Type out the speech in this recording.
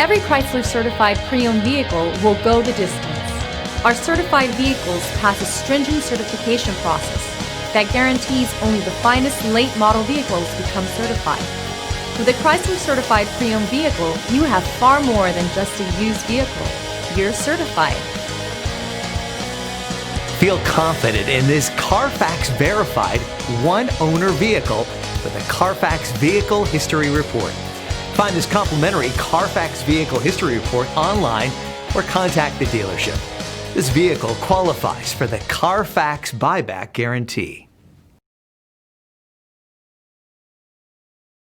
Every Chrysler certified pre-owned vehicle will go the distance. Our certified vehicles pass a stringent certification process that guarantees only the finest late model vehicles become certified. With a Chrysler certified pre-owned vehicle, you have far more than just a used vehicle. You're certified. Feel confident in this Carfax verified one-owner vehicle with a Carfax Vehicle History Report. Find this complimentary Carfax Vehicle History Report online or contact the dealership. This vehicle qualifies for the Carfax Buyback Guarantee.